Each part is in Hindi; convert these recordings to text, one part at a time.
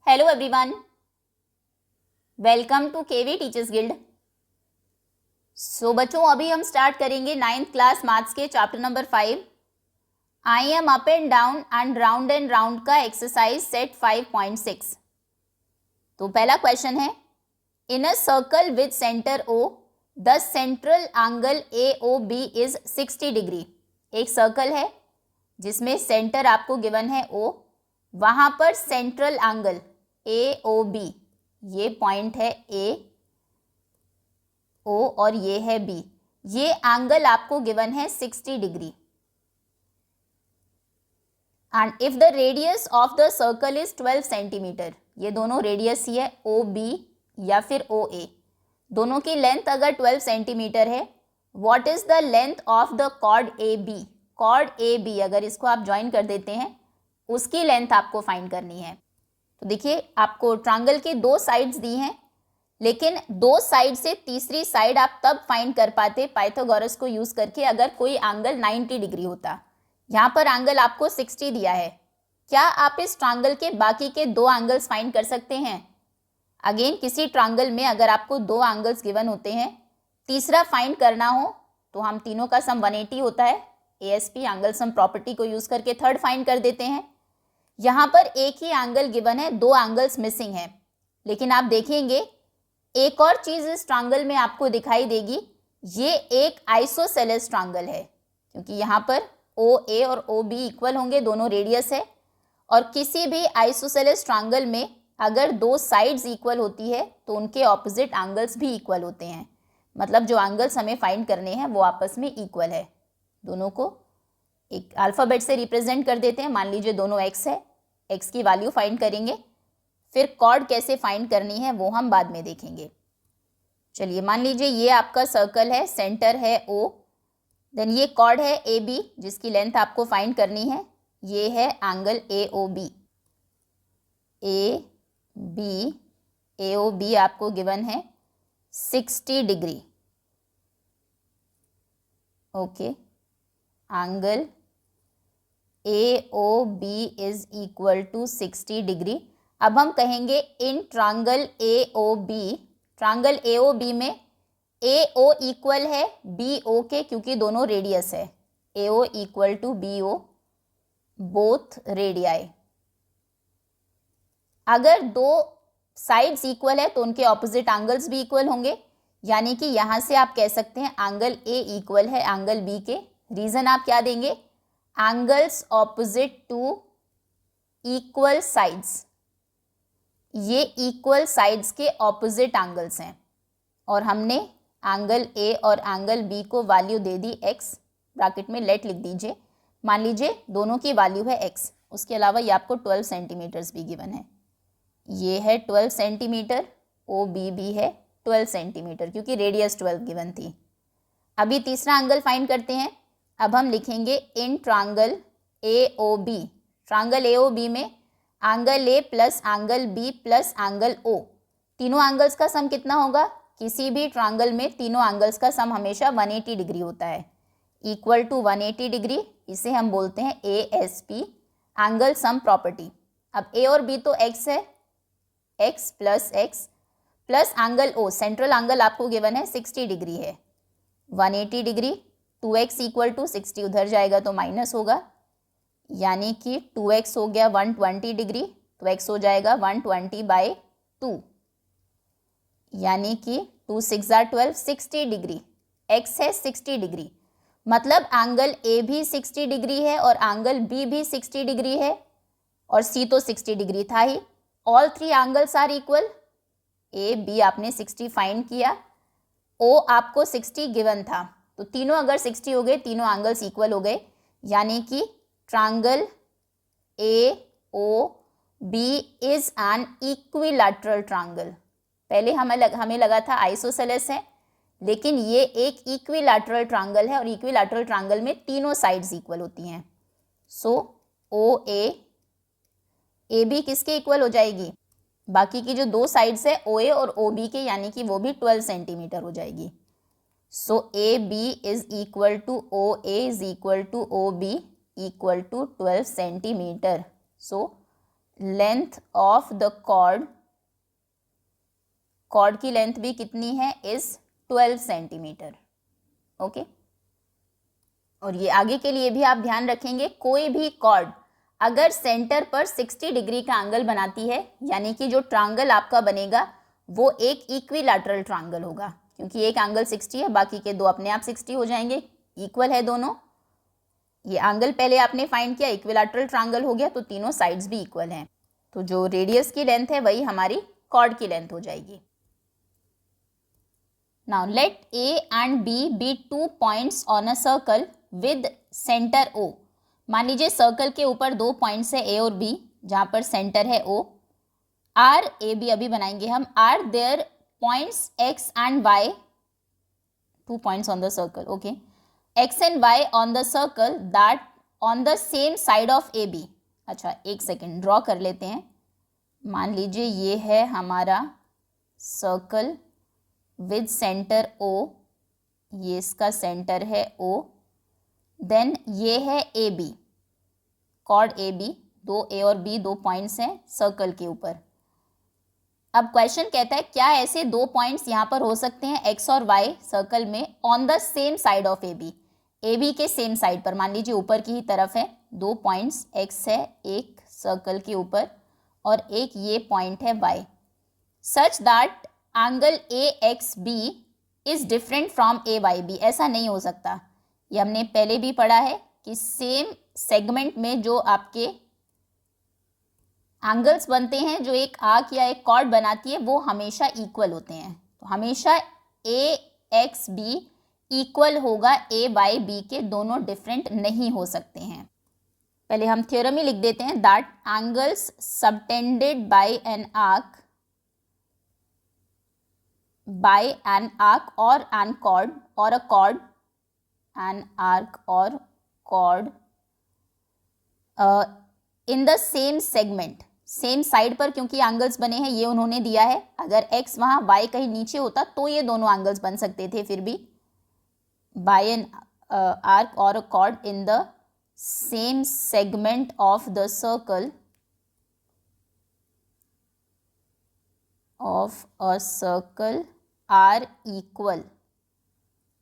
Hello everyone, welcome to KV teachers guild. बच्चों, अभी हम स्टार्ट करेंगे 9th क्लास मैथ्स के chapter number 5 I M up and round का एक्सरसाइज सेट 5.6। तो पहला क्वेश्चन है, in a circle with centre O the central angle A O B is 60 degree. एक सर्कल है जिसमें सेंटर आपको गिवन है ओ, वहां पर central angle A O B, ये पॉइंट है ए ओ और ये है बी, ये एंगल आपको गिवन है 60 degree. And if the radius of the circle is 12 centimetre, ये दोनों रेडियस ही है ओ बी या फिर ओ ए, दोनों की लेंथ अगर 12 सेंटीमीटर है, what is the length of the chord A B. Chord A B अगर इसको आप ज्वाइन कर देते हैं, उसकी लेंथ आपको फाइंड करनी है। तो देखिए, आपको ट्रायंगल की दो साइड्स दी हैं, लेकिन दो साइड से तीसरी साइड आप तब फाइंड कर पाते पाइथागोरस को यूज करके अगर कोई एंगल 90 डिग्री होता। यहाँ पर एंगल आपको 60 दिया है। क्या आप इस ट्रायंगल के बाकी के दो एंगल्स फाइंड कर सकते हैं? अगेन, किसी ट्रायंगल में अगर आपको दो एंगल्स गिवन होते हैं, तीसरा फाइंड करना हो तो हम तीनों का सम 180 होता है। एएसपी एंगल सम प्रॉपर्टी को यूज करके थर्ड फाइंड कर देते हैं। यहाँ पर एक ही एंगल गिवन है, दो एंगल्स मिसिंग है, लेकिन आप देखेंगे एक और चीज इस ट्रायंगल में आपको दिखाई देगी, ये एक आइसोसेलेस ट्रायंगल है, क्योंकि यहाँ पर ओ ए और ओ बी इक्वल होंगे, दोनों रेडियस है। और किसी भी आइसोसेलेस ट्रायंगल में अगर दो साइड्स इक्वल होती है तो उनके ऑपोजिट एंगल्स भी इक्वल होते हैं, मतलब जो एंगल्स हमें फाइंड करने हैं वो आपस में इक्वल है। दोनों को एक अल्फ़ाबेट से रिप्रेजेंट कर देते हैं। मान लीजिए दोनों एक्स है, एक्स की वैल्यू फाइंड करेंगे, फिर कॉर्ड कैसे फाइंड करनी है वो हम बाद में देखेंगे। चलिए, मान लीजिए ये आपका सर्कल है, सेंटर है ओ, देन ये कॉर्ड है ए बी जिसकी लेंथ आपको फाइंड करनी है, ये है angle A O B. A O B आपको गिवन है 60 degree. Okay, angle A O B is equal to 60 degree. अब हम कहेंगे in triangle A O B, triangle A O B में ए ओ इक्वल है बी ओ के, क्योंकि दोनों रेडियस है। A O equal to B O, both radii. अगर दो साइड्स इक्वल है तो उनके ऑपोजिट एंगल्स भी इक्वल होंगे, यानी कि यहां से आप कह सकते हैं एंगल ए इक्वल है एंगल बी के। रीजन आप क्या देंगे? Angles opposite to equal sides, ये इक्वल साइड्स के ऑपोजिट एंगल्स हैं, और हमने एंगल ए और एंगल बी को वैल्यू दे दी एक्स, ब्रैकेट में लेट लिख दीजिए। मान लीजिए दोनों की वैल्यू है एक्स, उसके अलावा ये आपको 12 सेंटीमीटर्स भी गिवन है। ये है 12 सेंटीमीटर, ओ बी भी है 12 सेंटीमीटर, क्योंकि रेडियस 12 गिवन थी। अभी तीसरा एंगल फाइंड करते हैं। अब हम लिखेंगे in triangle A O B, triangle A O B में angle A plus angle B plus angle O, तीनों एंगल्स का सम कितना होगा? किसी भी ट्रायंगल में तीनों एंगल्स का सम हमेशा 180 डिग्री होता है, इक्वल टू 180 डिग्री। इसे हम बोलते हैं ASP, एंगल सम प्रॉपर्टी। अब ए और बी तो एक्स है, x plus angle O, central angle आपको गिवन है 60 डिग्री है, 180 डिग्री। 2x इक्वल टू 60 उधर जाएगा तो माइनस होगा, यानी कि 2x हो गया 120 डिग्री, तो x हो जाएगा 120/2, यानी कि 2 6 12, 60 डिग्री। x है 60 डिग्री, मतलब एंगल ए भी 60 डिग्री है और एंगल बी भी 60 डिग्री है, और सी तो 60 डिग्री था ही। All three angles are equal. A B आपने 60 फाइंड किया, ओ आपको 60 गिवन था, तो तीनों अगर 60 हो गए, तीनों एंगल्स इक्वल हो गए, यानी कि triangle A O B is an equilateral triangle. पहले हमें लगा था आइसोसेलेस है, लेकिन ये एक इक्विलैटरल ट्रायंगल है, और इक्विलैटरल ट्रायंगल में तीनों साइड्स इक्वल होती हैं। सो ओ ए बी किसके इक्वल हो जाएगी? बाकी की जो दो साइड्स है ओ ए और ओ बी के, यानी कि वो भी 12 सेंटीमीटर हो जाएगी। So A B is equal to O A is equal to O B equal to 12 centimetre. So length of the chord की लेंथ भी कितनी है, इज 12 सेंटीमीटर। ओके, और ये आगे के लिए भी आप ध्यान रखेंगे, कोई भी कॉर्ड अगर सेंटर पर 60 डिग्री का एंगल बनाती है, यानी कि जो ट्रायंगल आपका बनेगा वो एक इक्विलैटरल ट्रायंगल होगा, क्योंकि एक एंगल 60 है, बाकी के दो अपने आप 60 हो जाएंगे, इक्वल है दोनों। ये एंगल पहले आपने फाइंड किया, इक्विलैटरल ट्रायंगल हो गया, तो तीनों साइड्स भी इक्वल हैं, तो जो रेडियस की लेंथ है वही हमारी कॉर्ड की लेंथ हो जाएगी। Now let A and B be 2 points on a circle with centre O. मान लीजिए सर्कल के ऊपर 2 पॉइंट्स है ए और बी, जहां पर सेंटर है ओ। आर ए बी अभी बनाएंगे हम। Are there points X and Y, 2 points on the circle, okay, X and Y on the circle that on the same side of A B. अच्छा, एक सेकेंड ड्रॉ कर लेते हैं। मान लीजिए ये है हमारा सर्कल विद सेंटर ओ, ये इसका सेंटर है ओ, देन ये है A B, chord A B, दो ए और बी 2 पॉइंट्स हैं सर्कल के ऊपर। अब क्वेश्चन कहता है क्या ऐसे 2 पॉइंट्स यहाँ पर हो सकते हैं एक्स और वाई सर्कल में on the same side of A B के सेम साइड पर, मान लीजिए ऊपर की ही तरफ है, 2 पॉइंट्स एक्स है एक सर्कल के ऊपर और एक ये पॉइंट है Y, such that angle A X B is different from A Y B. ऐसा नहीं हो सकता, ये हमने पहले भी पढ़ा है कि सेम सेगमेंट में जो आपके एंगल्स बनते हैं, जो एक आर्क या एक कॉर्ड बनाती है, वो हमेशा इक्वल होते हैं। तो हमेशा ए एक्स बी इक्वल होगा ए वाई बी के, दोनों डिफरेंट नहीं हो सकते हैं। पहले हम थ्योरम ही लिख देते हैं, that angles subtended by an arc और एन कॉर्ड और a cord, an arc or chord in the same segment, same side पर, क्योंकि एंगल्स बने हैं ये उन्होंने दिया है। अगर x वहाँ y कहीं नीचे होता तो ये दोनों एंगल्स बन सकते थे, फिर भी बाय एन आर्क और a chord in the same segment of the circle are equal.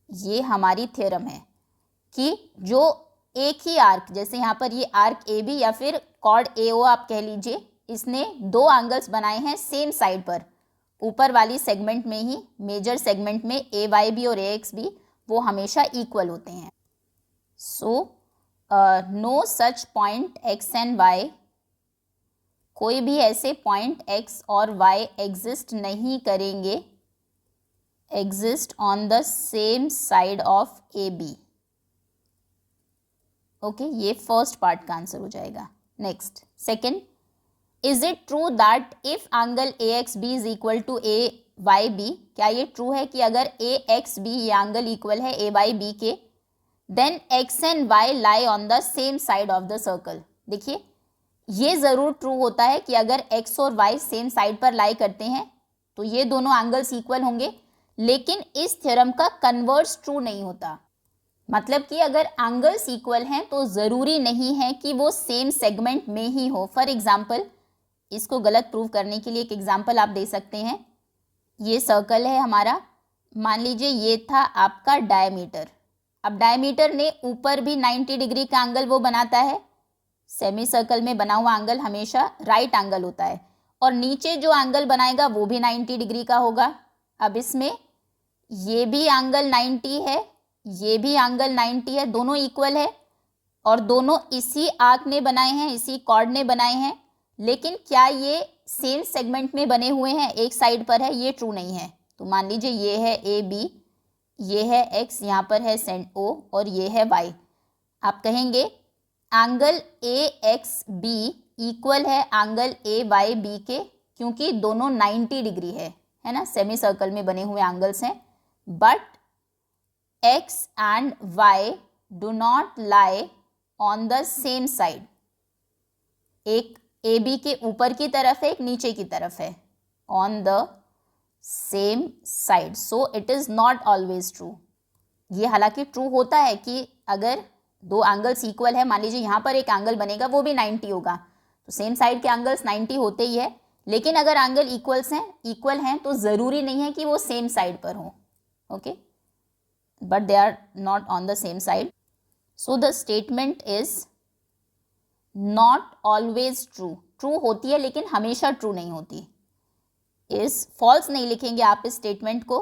ये हमारी थ्योरम है कि जो एक ही आर्क, जैसे यहाँ पर ये आर्क ए बी या फिर कॉर्ड ए ओ आप कह लीजिए, इसने 2 एंगल्स बनाए हैं सेम साइड पर, ऊपर वाली सेगमेंट में ही, मेजर सेगमेंट में ए वाई बी और ए एक्स बी, वो हमेशा इक्वल होते हैं। So no such point X and Y, कोई भी ऐसे पॉइंट एक्स और वाई एग्जिस्ट नहीं करेंगे, exist on the same side of AB। Okay, ये फर्स्ट पार्ट का आंसर हो जाएगा। Next, second, is it true that if angle A X B is equal to A Y B, क्या ये ट्रू है कि अगर ए एक्स बी ये एंगल इक्वल है ए वाई बी के, then X and Y lie on the same side of the circle. देखिए, ये ज़रूर ट्रू होता है कि अगर एक्स और वाई सेम साइड पर लाई करते हैं तो ये दोनों एंगल्स इक्वल होंगे, लेकिन इस थ्योरम का कन्वर्स ट्रू नहीं होता। मतलब कि अगर एंगल्स इक्वल हैं तो ज़रूरी नहीं है कि वो सेम सेगमेंट में ही हो। फॉर एग्जाम्पल, इसको गलत प्रूव करने के लिए एक एग्जाम्पल आप दे सकते हैं। ये सर्कल है हमारा, मान लीजिए ये था आपका डायमीटर। अब डायमीटर ने ऊपर भी 90 डिग्री का एंगल वो बनाता है, सेमी सर्कल में बना हुआ एंगल हमेशा राइट एंगल होता है, और नीचे जो एंगल बनाएगा वो भी 90 डिग्री का होगा। अब इसमें ये भी एंगल 90 है, ये भी एंगल 90 है, दोनों इक्वल है और दोनों इसी आर्क ने बनाए हैं, इसी कॉर्ड ने बनाए हैं, लेकिन क्या ये सेम सेगमेंट में बने हुए हैं, एक साइड पर है? ये ट्रू नहीं है। तो मान लीजिए ये है ए बी, ये है एक्स, यहाँ पर है सेंट ओ और ये है वाई। आप कहेंगे angle A X B equal है एंगल ए वाई बी के, क्योंकि दोनों 90 डिग्री है ना, सेमी सर्कल में बने हुए एंगल्स हैं। But x and why do not lie on the same side. एक ए बी के ऊपर की तरफ है, एक नीचे की तरफ है, on the same side, so it is not always true. ये हालांकि ट्रू होता है कि अगर दो एंगल्स इक्वल है, मान लीजिए यहाँ पर एक एंगल बनेगा वो भी 90 होगा, तो सेम साइड के एंगल्स 90 होते ही है, लेकिन अगर एंगल इक्वल हैं तो ज़रूरी नहीं है कि वो सेम साइड पर हो, okay, but they are not on the same side. So the statement is not always true. True होती है लेकिन हमेशा ट्रू नहीं होती. इस फॉल्स नहीं लिखेंगे आप इस स्टेटमेंट को,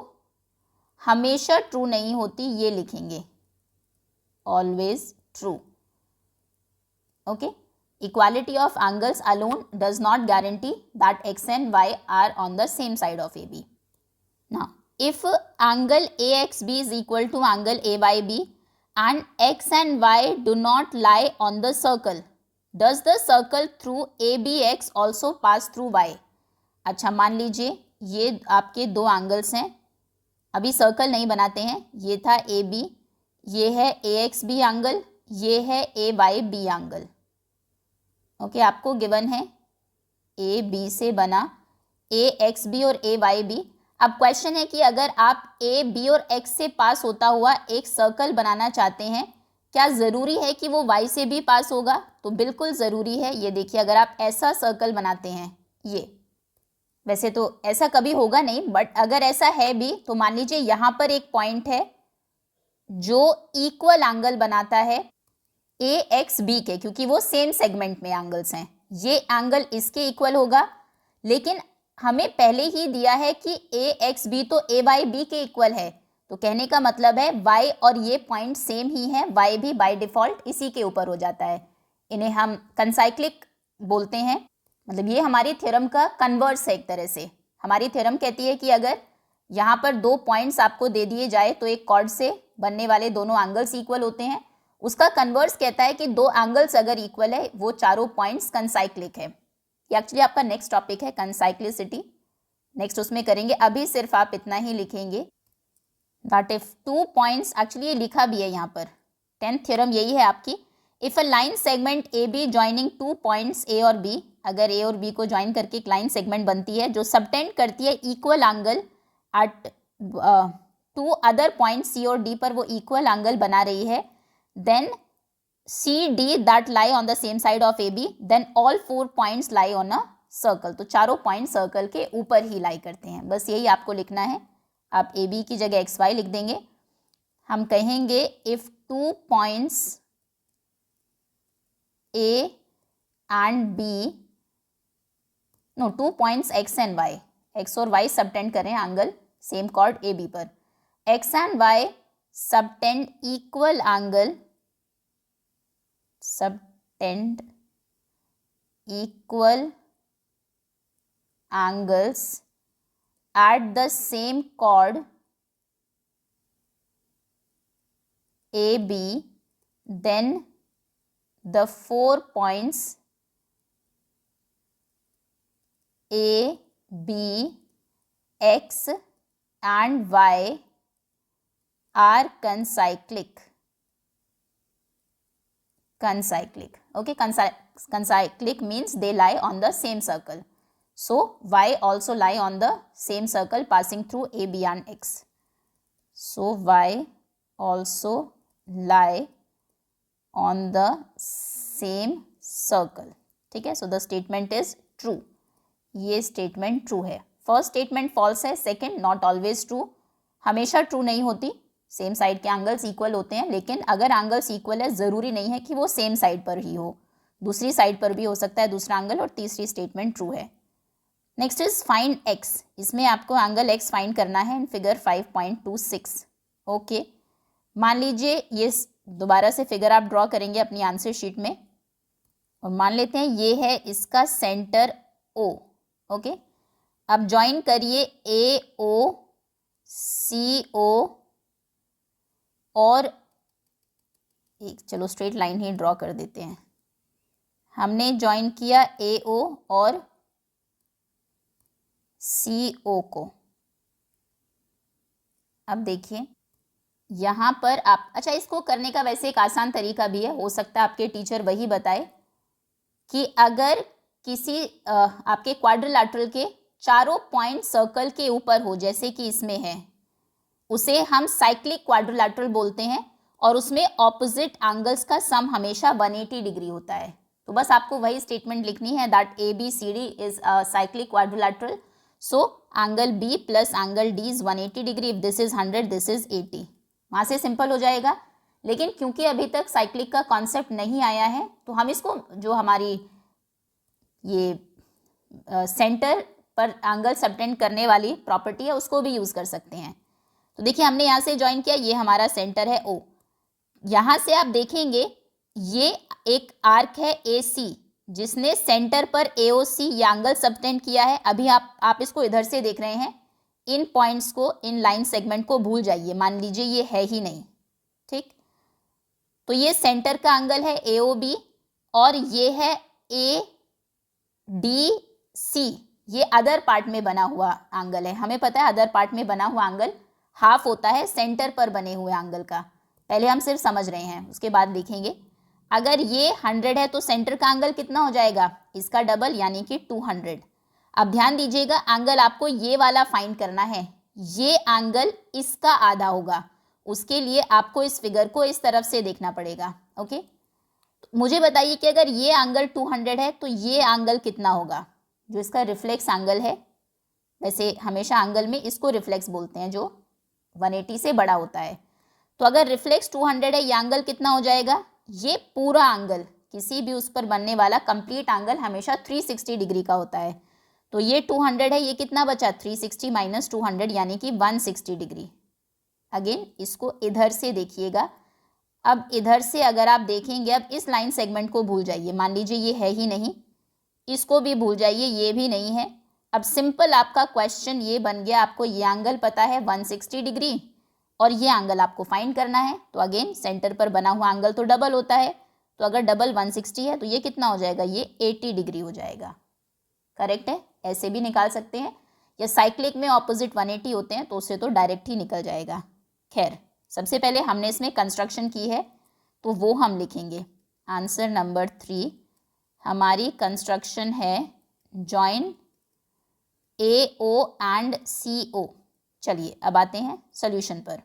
हमेशा ट्रू नहीं होती ये लिखेंगे, always true. Okay. Equality of angles alone does not guarantee that x and y are on the same side of AB. Now, if angle AXB is equal to angle AYB and x and y do not lie on the circle, does the circle through ABX also pass through y? अच्छा, मान लीजिए ये आपके दो एंगल्स हैं, अभी सर्कल नहीं बनाते हैं, ये था AB, ये है AXB एंगल, ये है AYB एंगल. ओके, आपको गिवन है ए बी से बना ए एक्स बी और ए वाई बी. अब क्वेश्चन है कि अगर आप ए बी और एक्स से पास होता हुआ एक सर्कल बनाना चाहते हैं, क्या ज़रूरी है कि वो वाई से भी पास होगा? तो बिल्कुल ज़रूरी है. ये देखिए, अगर आप ऐसा सर्कल बनाते हैं, ये वैसे तो ऐसा कभी होगा नहीं, बट अगर ऐसा है भी तो मान लीजिए यहाँ पर एक पॉइंट है जो इक्वल एंगल बनाता है ए एक्स बी के, क्योंकि वो सेम सेगमेंट में एंगल्स हैं. ये एंगल इसके इक्वल होगा, लेकिन हमें पहले ही दिया है कि ए एक्स बी तो ए वाई बी के इक्वल है, तो कहने का मतलब है वाई और ये पॉइंट सेम ही है, वाई भी बाय डिफ़ॉल्ट इसी के ऊपर हो जाता है. इन्हें हम कंसाइक्लिक बोलते हैं. मतलब ये हमारी थ्योरम का कन्वर्स है एक तरह से. हमारी थ्योरम कहती है कि अगर यहाँ पर दो पॉइंट्स आपको दे दिए जाए तो एक कॉर्ड से बनने वाले दोनों एंगल्स इक्वल होते हैं. उसका कन्वर्स कहता है कि दो एंगल्स अगर इक्वल है वो चारों पॉइंट्स कंसाइक्लिक है. ये एक्चुअली आपका नेक्स्ट टॉपिक है, कंसाइक्लिसिटी. नेक्स्ट उसमें करेंगे. अभी सिर्फ आप इतना ही लिखेंगे that if two points, actually ये लिखा भी है यहाँ पर, 10th थ्योरम यही है आपकी. If a line segment A be joining two points A और बी, अगर ए और बी को ज्वाइन करके एक लाइन सेगमेंट बनती है जो सबटेंड करती है equal angle at two other point C और डी पर वो इक्वल एंगल बना रही है, then CD that lie on the same side of AB, then all four points lie on a circle. तो चारों पॉइंट सर्कल के ऊपर ही लाई करते हैं. बस यही आपको लिखना है. आप AB की जगह XY लिख देंगे. हम कहेंगे if two points A and B, no, two points X and Y, X और Y सबटेंड करें एंगल सेम कॉर्ड AB पर, X and Y subtend equal angle, subtend equal angles at the same chord AB, then the 4 points A, B, X and Y are concyclic. Okay, concyclic means they lie on the same circle. So Y also lie on the same circle passing through A, B and X. So Y also lie on the same circle. ठीक है. So the statement is true. ये statement true है. First statement false है. Second not always true. हमेशा ट्रू नहीं होती. सेम साइड के एंगल्स इक्वल होते हैं, लेकिन अगर एंगल्स इक्वल है ज़रूरी नहीं है कि वो सेम साइड पर ही हो, दूसरी साइड पर भी हो सकता है दूसरा एंगल. और तीसरी स्टेटमेंट ट्रू है. Next is find x. इसमें आपको एंगल एक्स फाइंड करना है इन फिगर 5.26. ओके, मान लीजिए ये दोबारा से फिगर आप ड्रॉ करेंगे अपनी आंसर शीट में, और मान लेते हैं ये है इसका सेंटर ओ. ओके, अब ज्वाइन करिए ए ओ सी ओ और एक, चलो स्ट्रेट लाइन ही ड्रॉ कर देते हैं. हमने ज्वाइन किया ए ओ और सी ओ को. अब देखिए यहाँ पर आप, अच्छा इसको करने का वैसे एक आसान तरीका भी है, हो सकता है आपके टीचर वही बताए कि अगर किसी आपके क्वाड्रिलैटरल के चारों पॉइंट सर्कल के ऊपर हो, जैसे कि इसमें है, उसे हम साइक्लिक क्वाड्रिलैटरल बोलते हैं, और उसमें ऑपोजिट एंगल्स का सम हमेशा 180 डिग्री होता है. तो बस आपको वही स्टेटमेंट लिखनी है that ABCD is a cyclic quadrilateral, so angle B plus angle D is 180 degree, if this is 100 this is 80। वहाँ से सिंपल हो जाएगा। लेकिन क्योंकि अभी तक साइक्लिक का कॉन्सेप्ट नहीं आया है तो हम इसको जो हमारी ये सेंटर पर एंगल सबटेंड करने वाली प्रॉपर्टी है उसको भी यूज़ कर सकते हैं। तो देखिए हमने यहाँ से ज्वाइन किया, ये हमारा सेंटर है O। यहाँ से आप देखेंगे ये एक आर्क है AC जिसने सेंटर पर AOC ये एंगल सबटेंड किया है। अभी आप इसको इधर से देख रहे हैं, इन पॉइंट्स को, इन लाइन सेगमेंट को भूल जाइए, मान लीजिए ये है ही नहीं, ठीक। तो ये सेंटर का एंगल है AOB और ये है ADC, ये अदर पार्ट में बना हुआ एंगल है। हमें पता है अदर पार्ट में बना हुआ एंगल हाफ होता है सेंटर पर बने हुए एंगल का। पहले हम सिर्फ समझ रहे हैं, उसके बाद देखेंगे। अगर ये 100 है तो सेंटर का एंगल कितना हो जाएगा, इसका डबल यानी कि 200। अब ध्यान दीजिएगा, एंगल आपको ये वाला फाइंड करना है, ये एंगल इसका आधा होगा। उसके लिए आपको इस फिगर को इस तरफ से देखना पड़ेगा। ओके, मुझे बताइए कि अगर ये एंगल 200 है तो ये एंगल कितना होगा, जो इसका रिफ्लेक्स एंगल है। वैसे हमेशा एंगल में इसको रिफ्लेक्स बोलते हैं जो 180 से बड़ा होता है। तो अगर रिफ्लेक्स 200 है, ये एंगल कितना हो जाएगा, ये पूरा एंगल, किसी भी उस पर बनने वाला कंप्लीट एंगल हमेशा 360 डिग्री का होता है। तो ये 200 है, ये कितना बचा, 360 माइनस 200 यानी कि 160 डिग्री। अगेन इसको इधर से देखिएगा। अब इधर से अगर आप देखेंगे, अब इस लाइन सेगमेंट को भूल जाइए, मान लीजिए ये है ही नहीं, इसको भी भूल जाइए, ये भी नहीं है। अब सिंपल आपका क्वेश्चन ये बन गया, आपको ये एंगल पता है 160 डिग्री और ये एंगल आपको फाइंड करना है। तो अगेन सेंटर पर बना हुआ एंगल तो डबल होता है, तो अगर डबल 160 है तो ये कितना हो जाएगा, ये 80 डिग्री हो जाएगा। करेक्ट है, ऐसे भी निकाल सकते हैं, या साइक्लिक में ऑपोजिट 180 होते हैं तो उससे तो डायरेक्ट ही निकल जाएगा। खैर, सबसे पहले हमने इसमें कंस्ट्रक्शन की है तो वो हम लिखेंगे। आंसर नंबर 3 हमारी कंस्ट्रक्शन है जॉइन AO एंड CO। चलिए अब आते हैं सॉल्यूशन पर।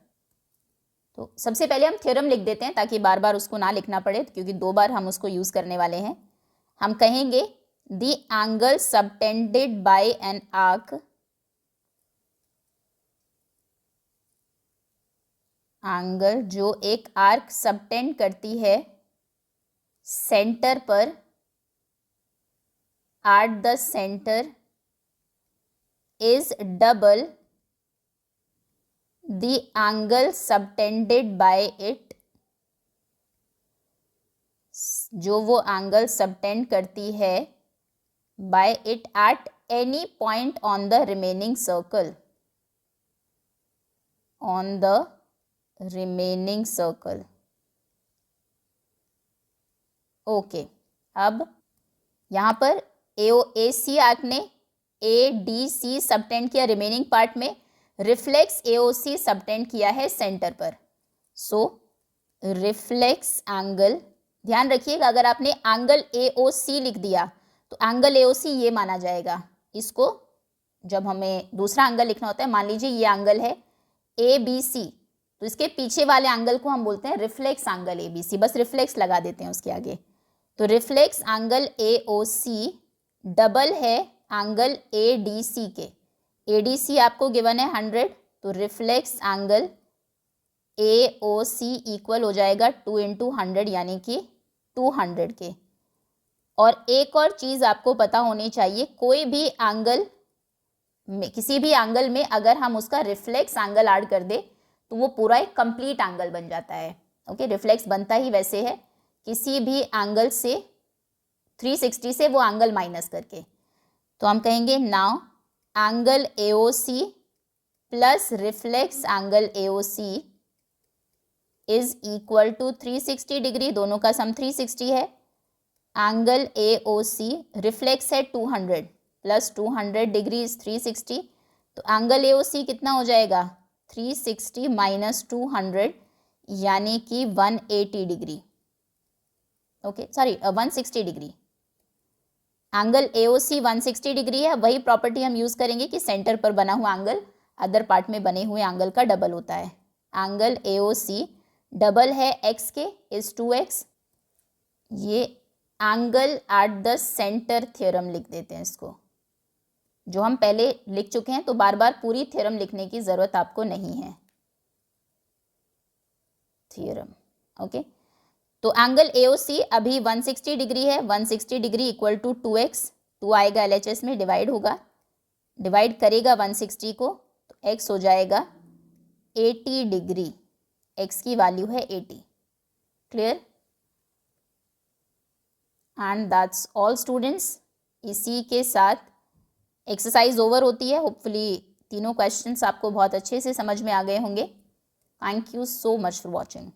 तो सबसे पहले हम थ्योरम लिख देते हैं ताकि बार बार उसको ना लिखना पड़े, क्योंकि 2 बार हम उसको यूज़ करने वाले हैं। हम कहेंगे the angle subtended by an arc, angle जो एक आर्क सबटेंड करती है सेंटर पर at the centre is double the angle subtended by it, जो वो एंगल सबटेंड करती है by it at any point on the remaining circle, on the remaining circle. Okay, अब यहाँ पर AOC आर्क ने ADC सबटेंड किया रिमेनिंग पार्ट में, रिफ्लेक्स AOC सबटेंड किया है सेंटर पर। सो रिफ्लेक्स एंगल, ध्यान रखिएगा अगर आपने एंगल AOC लिख दिया तो एंगल AOC ये माना जाएगा। इसको जब हमें दूसरा एंगल लिखना होता है, मान लीजिए ये एंगल है ABC, तो इसके पीछे वाले एंगल को हम बोलते हैं रिफ्लेक्स एंगल ABC, बस रिफ्लेक्स लगा देते हैं उसके आगे। तो रिफ्लेक्स एंगल AOC डबल है एंगल ADC के। ADC आपको गिवन है 100, तो रिफ्लेक्स एंगल AOC इक्वल हो जाएगा 2 × 100 यानी कि 200 के। और एक और चीज़ आपको पता होनी चाहिए, कोई भी एंगल में, किसी भी एंगल में अगर हम उसका रिफ्लेक्स एंगल ऐड कर दे तो वो पूरा एक कंप्लीट एंगल बन जाता है। ओके, रिफ्लेक्स बनता ही वैसे है, किसी भी एंगल से 360 से वो एंगल माइनस करके। तो हम कहेंगे now angle AOC plus reflex angle AOC is equal to 360 degree, दोनों का सम 360 है। एंगल AOC रिफ्लेक्स है 200 प्लस 200 डिग्री इज 360, तो एंगल AOC कितना हो जाएगा, 360 माइनस 200 यानी कि 180 degree. Okay, sorry 160 degree. Angle AOC 160 degree है। वही प्रॉपर्टी हम यूज़ करेंगे कि सेंटर पर बना हुआ एंगल अदर पार्ट में बने हुए एंगल का डबल होता है। एंगल AOC डबल है x के, इज 2x, ये angle eight the centre theorem लिख देते हैं इसको, जो हम पहले लिख चुके हैं, तो बार बार पूरी थ्योरम लिखने की ज़रूरत आपको नहीं है। Theorem, okay. तो एंगल AOC अभी 160 डिग्री है, 160 डिग्री इक्वल टू 2x, 2 आएगा LHS में, डिवाइड होगा, डिवाइड करेगा 160 को, तो x हो जाएगा 80 डिग्री, x की वैल्यू है 80। Clear? And that's all students. इसी के साथ एक्सरसाइज ओवर होती है। होपफुली तीनों क्वेश्चंस आपको बहुत अच्छे से समझ में आ गए होंगे। Thank you so much for watching.